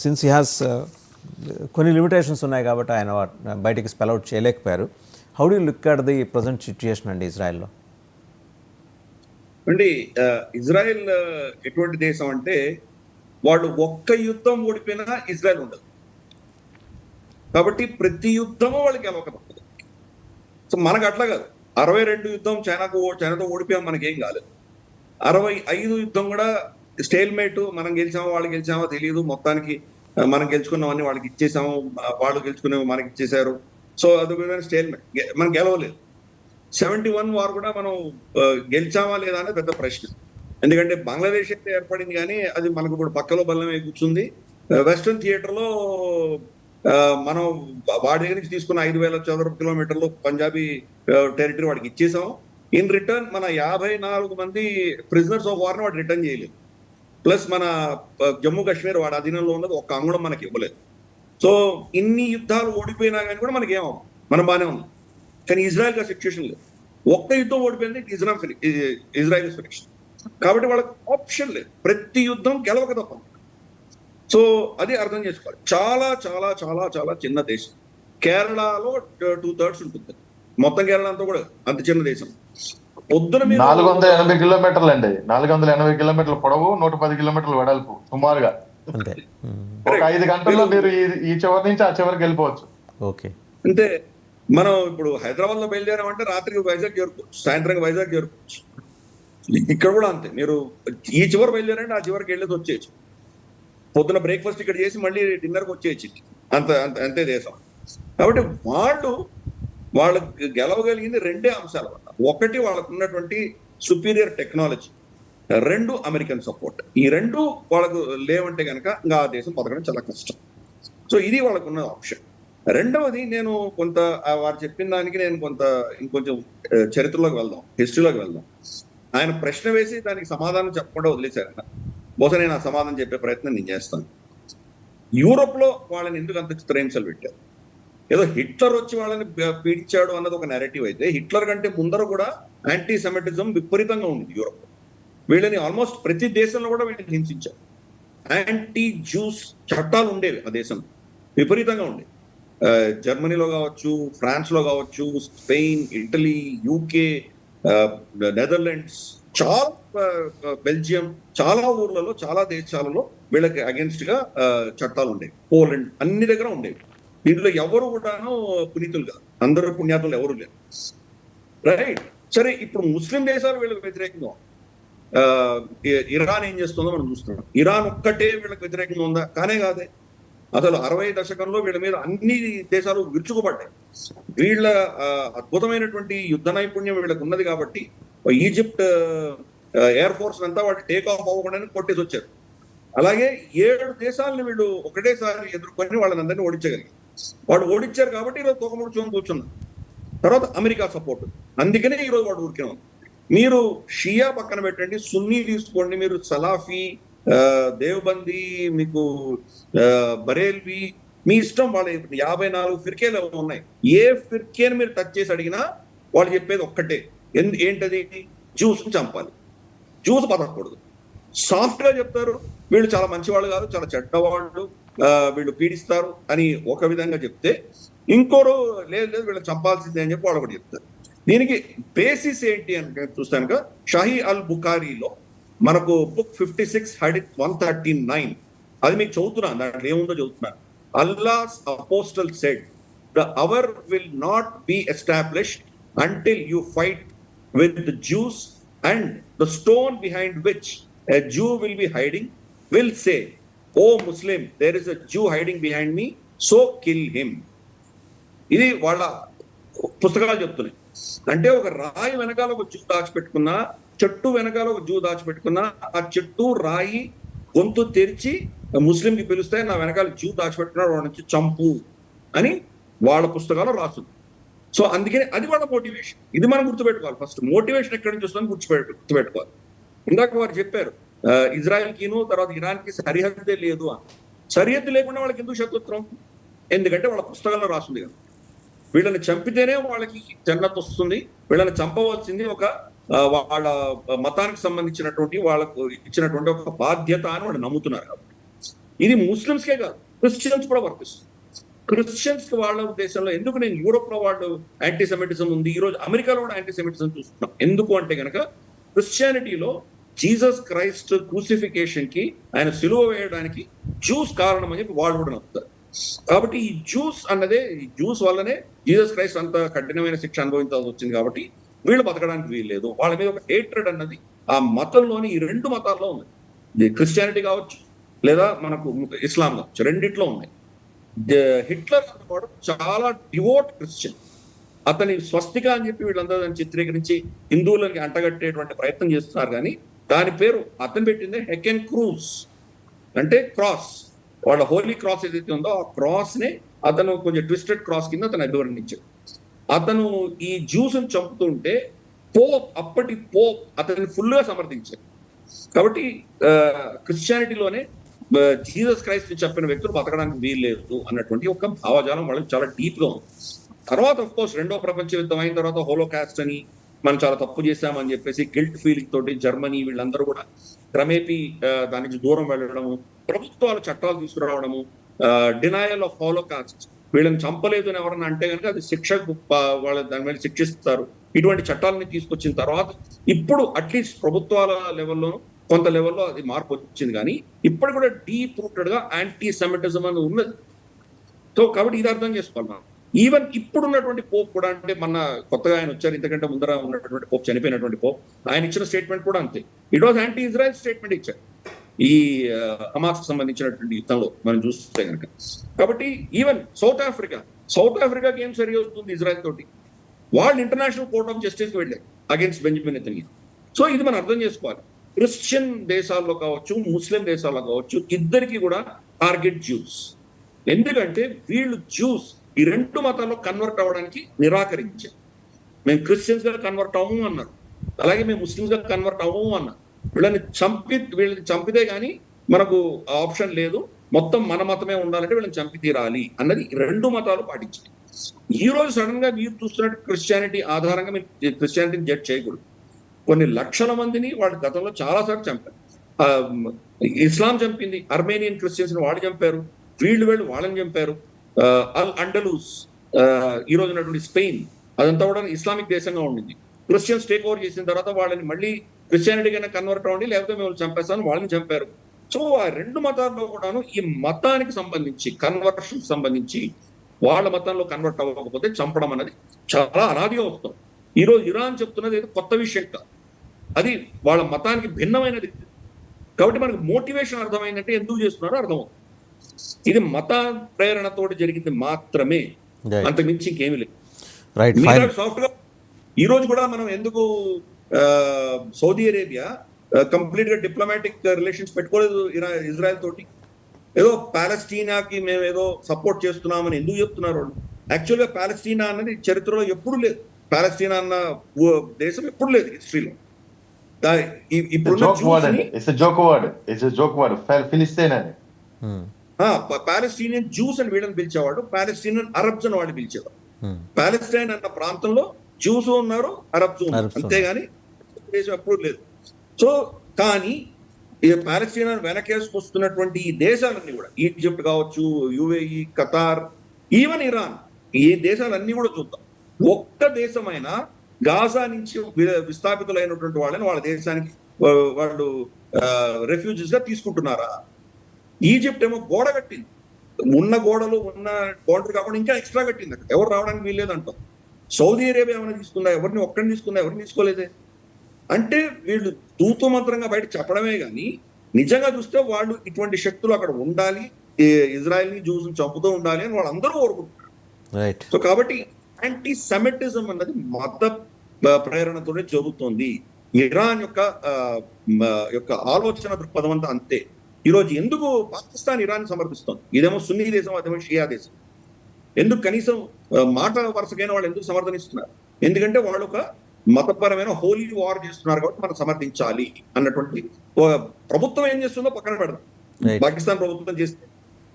Since he has కొన్ని limitations ఉన్నాయి కాబట్టి ఆయన బయటికి స్పెల్ అవుట్ చేయలేకపోయారు. How do you look at the present situation అండి ఇజ్రాయెల్లో? అండి ఇజ్రాయెల్ ఎటువంటి దేశం అంటే వాళ్ళు ఒక్క యుద్ధం ఓడిపోయినా ఇజ్రాయెల్ ఉండదు. కాబట్టి ప్రతి యుద్ధము వాళ్ళకి గెలవక తప్పదు. సో మనకు అట్లా కాదు. 62 యుద్ధం చైనాతో ఓడిపోయాం, మనకేం కాలేదు. 65 యుద్ధం కూడా స్టేల్మేట్, మనం గెలిచామో వాళ్ళు గెలిచామో తెలియదు. మొత్తానికి మనం గెలుచుకున్నామని వాళ్ళకి ఇచ్చేసాము, వాళ్ళు గెలుచుకునేవి మనకి ఇచ్చేసారు. సో అది స్టేల్మేట్, మనం గెలవలేదు. 71 వార్ కూడా మనం గెలిచామా లేదా అనేది పెద్ద ప్రశ్న. ఎందుకంటే బంగ్లాదేశ్ అయితే ఏర్పడింది కానీ అది మనకు ఇప్పుడు పక్కలో బల్లమే కూర్చుంది. వెస్టర్న్ థియేటర్లో మనం వాడి దగ్గర నుంచి తీసుకున్న 5,000 చదరపు కిలోమీటర్లు పంజాబీ టెరిటరీ వాడికి ఇచ్చేసాం. ఇన్ రిటర్న్ మన 54 మంది ప్రిజనర్స్ ఆఫ్ వార్ని వాడు రిటర్న్ చేయలేదు. ప్లస్ మన జమ్మూ కాశ్మీర్ వాడి అధీనంలో ఉన్నది ఒక్క అంగుళం మనకి ఇవ్వలేదు. సో ఇన్ని యుద్ధాలు ఓడిపోయినా కానీ కూడా మనకి ఏమో మనం బాగానే ఉన్నాం. కానీ ఇజ్రాయెల్ గా సిచ్యువేషన్ లేదు. ఒక్క యుద్ధం ఓడిపోయింది, ఇజ్రాయెల్ ఫినిష్. కాబట్టి వాళ్ళకి ఆప్షన్ లేదు, ప్రతి యుద్ధం గెలవక తప్ప. సో అది అర్థం చేసుకోవాలి. చాలా చాలా చాలా చాలా చిన్న దేశం. కేరళలో 2/3 ఉంటుంది, మొత్తం కేరళ అంతా కూడా అంత చిన్న దేశం. పొద్దున 480 కిలోమీటర్లు అండి, 480 కిలోమీటర్ల పొడవు, 110 కిలోమీటర్ల వెడల్పు సుమారుగా. ఒక 5 గంటల్లో మీరు ఈ చివరి నుంచి ఆ చివరికి వెళ్ళిపోవచ్చు. ఓకే, అంటే మనం ఇప్పుడు హైదరాబాద్ లో బయలుదేరామంటే రాత్రికి వైజాగ్ చేరుకోవచ్చు, సాయంత్రం వైజాగ్ చేరుకోవచ్చు. ఇక్కడ కూడా అంతే, మీరు ఈ చివరి బయలుదేరంటే ఆ చివరికి వెళ్ళేది వచ్చేయచ్చు. పొద్దున బ్రేక్ఫాస్ట్ ఇక్కడ చేసి మళ్ళీ డిన్నర్కి వచ్చేయచ్చు. అంతే దేశం. కాబట్టి వాళ్ళకు గెలవగలిగింది రెండే అంశాల వల్ల. ఒకటి వాళ్ళకు ఉన్నటువంటి సుపీరియర్ టెక్నాలజీ, 2 అమెరికన్ సపోర్ట్. ఈ 2 వాళ్ళకు లేవంటే కనుక ఇంకా ఆ దేశం బతకడం చాలా కష్టం. సో ఇది వాళ్ళకున్న ఆప్షన్. రెండవది, నేను కొంత వారు చెప్పిన దానికి నేను ఇంకొంచెం చరిత్రలోకి వెళ్దాం, హిస్టరీలోకి వెళ్దాం. ఆయన ప్రశ్న వేసి దానికి సమాధానం చెప్పకుండా వదిలేశారు. బహుశా నేను ఆ సమాధానం చెప్పే ప్రయత్నం నేను చేస్తాను. యూరోప్ లో వాళ్ళని ఎందుకు అంత చిత్రహింసలు పెట్టారు? ఏదో హిట్లర్ వచ్చి వాళ్ళని పీడించాడు అన్నది ఒక నెరేటివ్ అయితే, హిట్లర్ కంటే ముందర కూడా యాంటీ సెమిటిజం విపరీతంగా ఉంది యూరోప్. వీళ్ళని ఆల్మోస్ట్ ప్రతి దేశంలో కూడా వీళ్ళని హింసించారు. యాంటీ జ్యూస్ చట్టాలు ఉండేవి ఆ దేశంలో, విపరీతంగా ఉండేవి. జర్మనీలో కావచ్చు, ఫ్రాన్స్ లో కావచ్చు, స్పెయిన్, ఇటలీ, యూకే, నెదర్లాండ్స్, చాలా బెల్జియం, చాలా ఊర్లలో, చాలా దేశాలలో వీళ్ళకి అగేన్స్ట్ గా చట్టాలు ఉండేవి. పోలాండ్, అన్ని దగ్గర ఉండేవి. దీంట్లో ఎవరు కూడాను పునీతులు కాదు, అందరూ పుణ్యాతులు ఎవరు లేరు. రైట్, సరే. ఇప్పుడు ముస్లిం దేశాలు వీళ్ళకి వ్యతిరేకంగా, ఇరాన్ ఏం చేస్తుందో మనం చూస్తున్నాం. ఇరాన్ ఒక్కటే వీళ్ళకి వ్యతిరేకంగా ఉందా? కానే కాదే. అసలు 60 దశకంలో వీళ్ళ మీద అన్ని దేశాలు విరుచుకుపడ్డాయి. వీళ్ళ అద్భుతమైనటువంటి యుద్ధ నైపుణ్యం వీళ్ళకి ఉన్నది కాబట్టి ఈజిప్ట్ ఎయిర్ ఫోర్స్ అంతా వాటి టేక్ ఆఫ్ అవ్వకుండానే కొట్టేసి వచ్చారు. అలాగే 7 దేశాలను వీళ్ళు ఒకటేసారి ఎదుర్కొని వాళ్ళని అందరినీ ఓడించగలిగారు. వాడు ఓడించారు కాబట్టి ఈరోజు తోకముడుచుకొని కూర్చున్నారు. తర్వాత అమెరికా సపోర్ట్, అందుకనే ఈరోజు వాడు ఊరికే ఉంది. మీరు షియా పక్కన పెట్టండి, సున్నీ తీసుకోండి, మీరు సలాఫీ, దేవబందీ, మీకు బరేల్వి, మీ ఇష్టం. వాళ్ళ 54 ఫిర్కేలు ఉన్నాయి. ఏ ఫిర్కేని మీరు టచ్ చేసి అడిగినా వాళ్ళు చెప్పేది ఒక్కటే, ఏంటది? జ్యూస్ చంపాలి, జ్యూస్ బతకూడదు. సాఫ్ట్ గా చెప్తారు, వీళ్ళు చాలా మంచివాళ్ళు కాదు, చాలా చెడ్డవాళ్ళు, వీళ్ళు పీడిస్తారు అని ఒక విధంగా చెప్తే, ఇంకోరు లేదు వీళ్ళు చంపాల్సిందే అని చెప్పి వాళ్ళు కూడా చెప్తారు. దీనికి బేసిస్ ఏంటి అని చూస్తానుక, షహీ అల్ బుఖారీలో మనకు బుక్ 56 హదీత్ 139, అది మీకు చదువుతున్నాను, దాంట్లో ఏముందో చదువుతున్నాను. Allah's apostle said, the hour will not be established until you fight with the Jews and the stone behind which a Jew will be hiding will say, oh Muslim, there is a Jew hiding behind me, so kill him. ఇది వాళ్ళ పుస్తకాలు చెప్తున్నాయి. అంటే ఒక రాయి వెనకాల ఒక zoo దాచిపెట్టుకున్నా, చెట్టు వెనకాల ఒక జూ దాచిపెట్టుకున్నా, ఆ చెట్టు రాయి గొంతు తెరిచి ముస్లింకి పిలుస్తే నా వెనకాల జూ దాచిపెట్టుకున్నాడు, వాడి నుంచి చంపు అని వాళ్ళ పుస్తకాలు రాస్తుంది. సో అందుకని అది వాళ్ళ మోటివేషన్. ఇది మనం గుర్తుపెట్టుకోవాలి. ఫస్ట్ మోటివేషన్ ఎక్కడి నుంచి వస్తుందని గుర్తుపెట్టుకోవాలి. ఇందాక వారు చెప్పారు, ఇజ్రాయెల్ కిను తర్వాత ఇరాన్ కి సరిహద్దే లేదు అని. సరిహద్దు లేకుండా వాళ్ళకి ఎందుకు శత్రుత్వం? ఎందుకంటే వాళ్ళ పుస్తకాల్లో రాస్తుంది కదా, వీళ్ళని చంపితేనే వాళ్ళకి జన్నత్ వస్తుంది, వీళ్ళని చంపవలసింది ఒక వాళ్ళ మతానికి సంబంధించినటువంటి వాళ్ళకు ఇచ్చినటువంటి ఒక బాధ్యత అని వాళ్ళు నమ్ముతున్నారు. కాబట్టి ఇది ముస్లిమ్స్కే కాదు, క్రిస్టియన్స్ కూడా వర్తిస్తుంది. క్రిస్టియన్స్ కి వాళ్ళ ఉద్దేశంలో ఎందుకు నేను యూరోప్ లో వాళ్ళు యాంటీ సెమిటిజం ఉంది, ఈ రోజు అమెరికాలో కూడా యాంటీ సెమిటిజం చూస్తున్నాం. ఎందుకు అంటే కనుక క్రిస్టియానిటీలో జీసస్ క్రైస్ట్ క్రూసిఫికేషన్ కి, ఆయన సిలువ వేయడానికి జ్యూస్ కారణం అని చెప్పి వాళ్ళు కూడా నమ్ముతారు. కాబట్టి ఈ జ్యూస్ అన్నదే, ఈ జ్యూస్ వల్లనే జీసస్ క్రైస్ట్ అంత కఠినమైన శిక్ష అనుభవించాల్సి వచ్చింది. కాబట్టి వీళ్ళు బతకడానికి వీల్లేదు. వాళ్ళ మీద ఒక హేట్రెడ్ అన్నది ఆ మతంలోని ఈ రెండు మతాల్లో ఉంది. క్రిస్టియానిటీ కావచ్చు లేదా మనకు ఇస్లాం కావచ్చు, రెండిట్లో ఉన్నాయి. హిట్లర్ అన్నవాడు చాలా డివోట్ క్రిస్టియన్. అతని స్వస్తిక అని చెప్పి వీళ్ళందరూ దాన్ని చిత్రీకరించి హిందువులకి అంటగట్టేటువంటి ప్రయత్నం చేస్తున్నారు. కానీ దాని పేరు అతను పెట్టిందే హెకెన్ క్రూస్, అంటే క్రాస్. వాళ్ళ హోలీ క్రాస్ ఏదైతే ఉందో ఆ క్రాస్ నే అతను కొంచెం ట్విస్టెడ్ క్రాస్ కింద అతను అభివర్ణించాడు. అతను ఈ జ్యూస్ని చంపుతుంటే అప్పటి పోప్ అతన్ని ఫుల్ గా సమర్థించారు. కాబట్టి క్రిస్టియానిటీలోనే జీసస్ క్రైస్ట్ చెప్పిన వ్యక్తులు బతకడానికి వీల్లేదు అన్నటువంటి ఒక భావజాలం వాళ్ళకి చాలా డీప్ గా ఉంది. తర్వాత ఆఫ్ కోర్స్ రెండో ప్రపంచ యుద్ధం అయిన తర్వాత హోలోకాస్ట్ అని, మనం చాలా తప్పు చేశామని చెప్పేసి గిల్ట్ ఫీలింగ్ తోటి జర్మనీ వీళ్ళందరూ కూడా క్రమేపీ దాని నుంచి దూరం వెళ్ళడము, ప్రభుత్వాలు చట్టాలు తీసుకురావడము, డినయల్ ఆఫ్ హోలోకాస్ట్, వీళ్ళని చంపలేదు అని ఎవరన్నా అంటే కనుక అది శిక్షకు వాళ్ళ దాని మీద శిక్షిస్తారు. ఇటువంటి చట్టాలని తీసుకొచ్చిన తర్వాత ఇప్పుడు అట్లీస్ట్ ప్రభుత్వాల లెవెల్లోనూ కొంత లెవెల్లో అది మార్పు వచ్చింది. కానీ ఇప్పుడు కూడా డీప్ రూటెడ్ గా యాంటీ సెమిటిజం అని ఉన్నది. సో కాబట్టి ఇది అర్థం చేసుకోవాలి మనం. ఈవెన్ ఇప్పుడున్నటువంటి పోప్ కూడా, అంటే మన కొత్తగా ఆయన వచ్చారు, ఇంతకంటే ముందర ఉన్నటువంటి పోప్, చనిపోయినటువంటి పోప్, ఆయన ఇచ్చిన స్టేట్మెంట్ కూడా అంతే. It was anti Israel statement ఇచ్చారు ఈ హమాస్ సంబంధించినటువంటి యుద్ధంలో మనం చూస్తే కనుక. కాబట్టి ఈవెన్ సౌత్ ఆఫ్రికాకి ఏం సరి అవుతుంది ఇజ్రాయెల్ తోటి? వాళ్ళు ఇంటర్నేషనల్ కోర్ట్ ఆఫ్ జస్టిస్ వెళ్ళారు అగేన్స్ట్ బెంజమిన్ నెతన్యాహు. సో ఇది మనం అర్థం చేసుకోవాలి. క్రిస్టియన్ దేశాల్లో కావచ్చు, ముస్లిం దేశాల్లో కావచ్చు, ఇద్దరికి కూడా టార్గెట్ జ్యూస్. ఎందుకంటే వీళ్ళు జ్యూస్ ఈ రెండు మతాల్లో కన్వర్ట్ అవ్వడానికి నిరాకరించారు. మేము క్రిస్టియన్స్ గా కన్వర్ట్ అవ్వము అన్నారు, అలాగే మేము ముస్లిమ్స్ గా కన్వర్ట్ అవ్వము అన్నారు. వీళ్ళని చంపితే గానీ మనకు ఆప్షన్ లేదు, మొత్తం మన మతమే ఉండాలంటే వీళ్ళని చంపి తీరాలి అన్నది రెండు మతాలు పాటించాయి. ఈ రోజు సడన్ గా మీరు చూస్తున్నట్టు క్రిస్టియానిటీ ఆధారంగా మీరు క్రిస్టియానిటీని జడ్జ్ చేయకూడదు. కొన్ని లక్షల మందిని వాళ్ళు గతంలో చాలా సార్లు చంపారు. ఇస్లాం చంపింది, అర్మేనియన్ క్రిస్టియన్స్ ని వాళ్ళు చంపారు, వీళ్ళు వాళ్ళని చంపారు. అల్ అండలూస్, ఈ రోజు ఉన్నటువంటి స్పెయిన్, అదంతా కూడా ఇస్లామిక్ దేశంగా ఉండింది. క్రిస్టియన్స్ టేక్ ఓవర్ చేసిన తర్వాత వాళ్ళని మళ్ళీ క్రిస్టియానిటీ కన్నా కన్వర్ట్ అవ్వండి, లేకపోతే మేము చంపేస్తాను వాళ్ళని చంపారు. సో ఆ రెండు మతాల్లో కూడాను ఈ మతానికి సంబంధించి, కన్వర్షన్ సంబంధించి వాళ్ళ మతంలో కన్వర్ట్ అవ్వకపోతే చంపడం అనేది చాలా అనాదిగా వస్తుంది. ఈ రోజు ఇరాన్ చెప్తున్నది ఏదో కొత్త విషయం కాదు, అది వాళ్ళ మతానికి భిన్నమైనది. కాబట్టి మనకు మోటివేషన్ అర్థమైందంటే ఎందుకు చేస్తున్నారో అర్థమవుతుంది. ఇది మత ప్రేరణతోటి జరిగింది మాత్రమే, అంతకు మించి ఇంకేమీ లేదు. సాఫ్ట్ గా ఈ రోజు కూడా మనం ఎందుకు సౌదీ అరేబియా కంప్లీట్ గా డిప్లొమాటిక్ రిలేషన్స్ పెట్టుకోలేదు ఇజ్రాయెల్ తోటి? ఏదో పాలస్తీనాకి మేము ఏదో సపోర్ట్ చేస్తున్నామని ఎందుకు చెప్తున్నారు వాళ్ళు? యాక్చువల్ గా పాలస్తీనా అన్నది చరిత్రలో ఎప్పుడు లేదు. పాలస్తీనా అన్న దేశం ఎప్పుడు లేదు హిస్టరీలో. పాలస్తీనియన్ జ్యూస్ అని వీళ్ళని పిలిచేవాడు, పాలస్తీనియన్ అరబ్స్ అని వాళ్ళు పిలిచేవాడు. పాలస్తీన్ అన్న ప్రాంతంలో జ్యూస్ ఉన్నారు, అరబ్స్ ఉన్నారు, అంతేగాని దేశం ఎప్పుడు లేదు. సో కానీ ఈ పాలస్తీనా వెనకేసుకొస్తున్నటువంటి ఈ దేశాలన్నీ కూడా, ఈజిప్ట్ కావచ్చు, యుఏఈ, ఖతార్, ఈవెన్ ఇరాన్, ఈ దేశాలన్నీ కూడా చూద్దాం. ఒక్క దేశమైనా గాజా నుంచి విస్థాపితులైనటువంటి వాళ్ళని వాళ్ళ దేశానికి వాళ్ళు రెఫ్యూజీస్ గా తీసుకుంటున్నారా? ఈజిప్ట్ ఏమో గోడ కట్టింది, ఉన్న గోడలు ఉన్న బౌండరీ కాకుండా ఇంకా ఎక్స్ట్రా కట్టింది, అక్కడ ఎవరు రావడానికి వీల్లేదంటాం. సౌదీ అరేబియా ఏమైనా తీసుకుందా? ఎవరిని ఒక్కడిని తీసుకుందా? ఎవరిని తీసుకోలేదే. అంటే వీళ్ళు తూతు మంత్రంగా బయట చెప్పడమే కానీ నిజంగా చూస్తే వాళ్ళు ఇటువంటి శక్తులు అక్కడ ఉండాలి, ఇజ్రాయెల్ ని జ్యూస్ చంపుతూ ఉండాలి అని వాళ్ళందరూ కోరుకుంటున్నారు. సో కాబట్టి యాంటీ సెమిటిజం అన్నది మత ప్రేరణతోనే జరుగుతోంది. ఇరాన్ యొక్క ఆలోచన దృక్పథం అంతా అంతే. ఈరోజు ఎందుకు పాకిస్తాన్ ఇరాన్ సమర్థిస్తోంది? ఇదేమో సున్నీ దేశం, అదేమో షియా దేశం. ఎందుకు కనీసం మాట వరుసకైనా వాళ్ళు ఎందుకు సమర్థనిస్తున్నారు? ఎందుకంటే వాళ్ళు ఒక మతపరమైన హోలీ వార్ చేస్తున్నారు కాబట్టి మనం సమర్థించాలి అన్నటువంటి ప్రభుత్వం ఏం చేస్తుందో పక్కన పెడదాం. పాకిస్తాన్ ప్రభుత్వం చేస్తే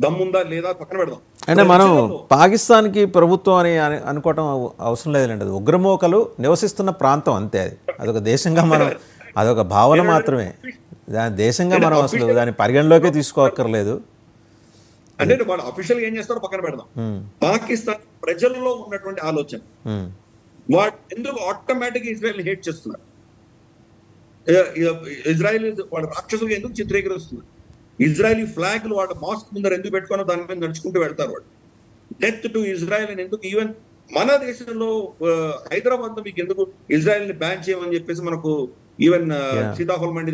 దమ్ముందా లేదా పక్కన పెడదాం. అంటే మనం పాకిస్తాన్కి ప్రభుత్వం అని అనుకోవటం అవసరం లేదండి. అది ఉగ్రమూకలు నివసిస్తున్న ప్రాంతం అంతే. అదొక దేశంగా మనం, అదొక భావన మాత్రమే. దాని దేశంగా మనం అసలు దాని పరిగణలోకే తీసుకోక్కర్లేదు. అంటే వాళ్ళు అఫీషియల్ ఏం చేస్తారో పక్కన పెడదాం. పాకిస్తాన్ ప్రజల్లో ఉన్నటువంటి ఆలోచన, వాడు ఎందుకు ఆటోమేటిక్ ఇజ్రాయెల్ హేట్ చేస్తున్నారు, ఇజ్రాయెల్ వాడు రాక్షసులు ఎందుకు చిత్రీకరిస్తున్నారు, ఇజ్రాయలీ ఫ్లాగ్లు వాళ్ళ మాస్క్ ముందర ఎందుకు పెట్టుకున్నా దాని మీద నడుచుకుంటూ వెళ్తారు వాళ్ళు, డెత్ టు ఇజ్రాయెల్ అని ఎందుకు, ఈవెన్ మన దేశంలో హైదరాబాద్ లో మీకు ఎందుకు ఇజ్రాయెల్ ని బ్యాన్ చేయమని చెప్పేసి మనకు ఈవెన్ సీతాఫల్ మండి దగ్గర